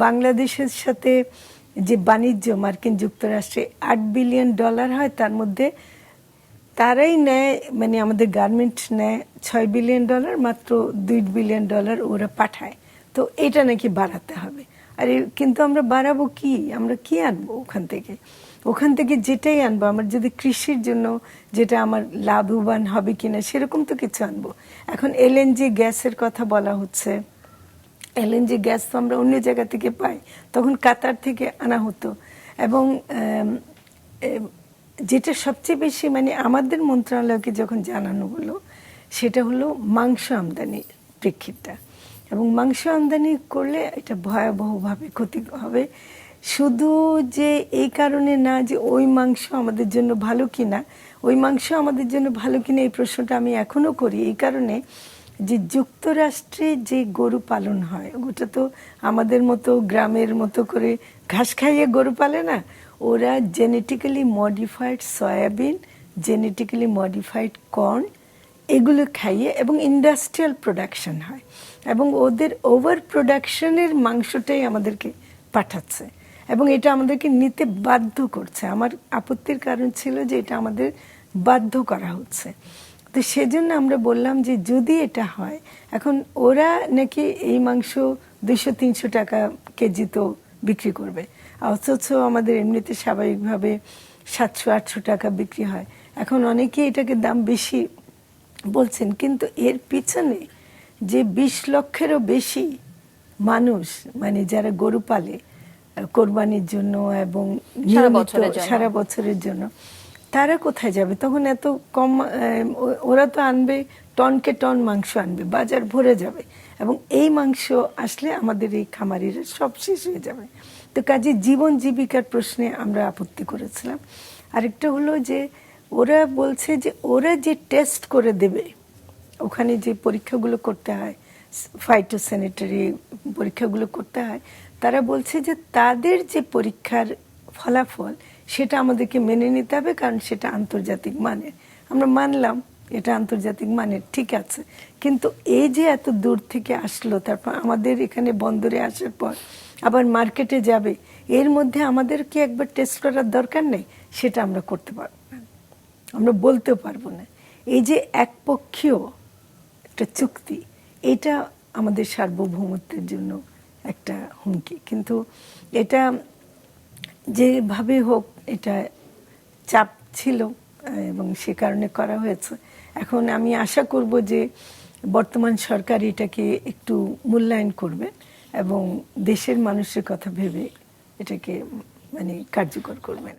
বাংলাদেশের সাথে যে বাণিজ্য মার্কিন যুক্তরাষ্ট্রে $8 বিলিয়ন হয়, তার মধ্যে তারাই নেয়, মানে আমাদের গার্মেন্ট নেয় $6 বিলিয়ন, মাত্র $2 বিলিয়ন ওরা পাঠায়। তো এটা নাকি বাড়াতে হবে। আর কিন্তু আমরা বাড়াবো কি? আমরা কি আনবো ওখান থেকে? ওখান থেকে যেটাই আনবো, আমার যদি কৃষির জন্য যেটা আমার লাভবান হবে কিনা সেরকম তো কিছু আনবো। এখন এলএনজি গ্যাসের কথা বলা হচ্ছে, এলএনজি গ্যাস তো আমরা অন্য জায়গা থেকে পাই, তখন কাতার থেকে আনা হতো। এবং যেটা সবচেয়ে বেশি মানে আমাদের মন্ত্রণালয়কে যখন জানানো হলো, সেটা হলো মাংস আমদানির প্রেক্ষিতটা। এবং মাংস আমদানি করলে এটা ভয়াবহভাবে ক্ষতি হবে। শুধু যে এই কারণে না যে ওই মাংস আমাদের জন্য ভালো কিনা, ওই মাংস আমাদের জন্য ভালো কিনা এই প্রশ্নটা আমি এখনো করি এই কারণে যে যুক্তরাষ্ট্রে যে গরু পালন হয় ওটা তো আমাদের মতো গ্রামের মতো করে ঘাস খাইয়ে গরু পালে না। ওরা genetically modified soybean, genetically modified corn এগুলো খাইয়ে, এবং ইন্ডাস্ট্রিয়াল প্রোডাকশন হয়, এবং ওদের ওভার প্রোডাকশনের মাংসটাই আমাদেরকে পাঠাচ্ছে, এবং এটা আমাদেরকে নিতে বাধ্য করছে। আমার আপত্তির কারণ ছিল যে এটা আমাদের বাধ্য করা হচ্ছে। তো সেজন্য আমরা বললাম যে যদি এটা হয়, এখন ওরা নাকি এই মাংস 200-300 টাকা কেজি তো বিক্রি করবে, অথচ আমাদের এমনিতে স্বাভাবিকভাবে 700-800 টাকা বিক্রি হয়। এখন অনেকে এটাকে দাম বেশি বলছেন, কিন্তু এর পিছনে যে 20 লক্ষেরও বেশি মানুষ মানে যারা গরু পালে কোরবানির জন্য এবং সারা বছরের জন্য, তারা কোথায় যাবে? তখন এত কম, ওরা তো আনবে টনকে টন মাংস আনবে, বাজার ভরে যাবে, এবং এই মাংস আসলে আমাদের এই খামারিরা সব শেষ হয়ে যাবে। তো কাজে জীবন জীবিকার প্রশ্নে আমরা আপত্তি করেছিলাম। আরেকটা হলো যে ওরা বলছে যে ওরা যে টেস্ট করে দেবে, ওখানে যে পরীক্ষাগুলো করতে হয়, ফাইটোস্যানিটারি পরীক্ষাগুলো করতে হয়, তারা বলছে যে তাদের যে পরীক্ষার ফলাফল সেটা আমাদেরকে মেনে নিতে হবে, কারণ সেটা আন্তর্জাতিক মানের। আমরা মানলাম এটা আন্তর্জাতিক মানের, ঠিক আছে, কিন্তু এই যে এত দূর থেকে আসলো, তারপর আমাদের এখানে বন্দরে আসার পর আবার মার্কেটে যাবে, এর মধ্যে আমাদের কি একবার টেস্ট করার দরকার নেই? সেটা আমরা করতে পারবো না, আমরা বলতেও পারবো না। এই যে একপক্ষীয় একটা চুক্তি, এটা আমাদের সার্বভৌমত্বের জন্য একটা হুমকি। কিন্তু এটা যেভাবে হোক এটা চাপ ছিল এবং সে কারণে করা হয়েছে। এখন আমি আশা করব যে বর্তমান সরকার এটাকে একটু মূল্যায়ন করবে এবং দেশের মানুষের কথা ভেবে এটাকে মানে কার্যকর করবেন।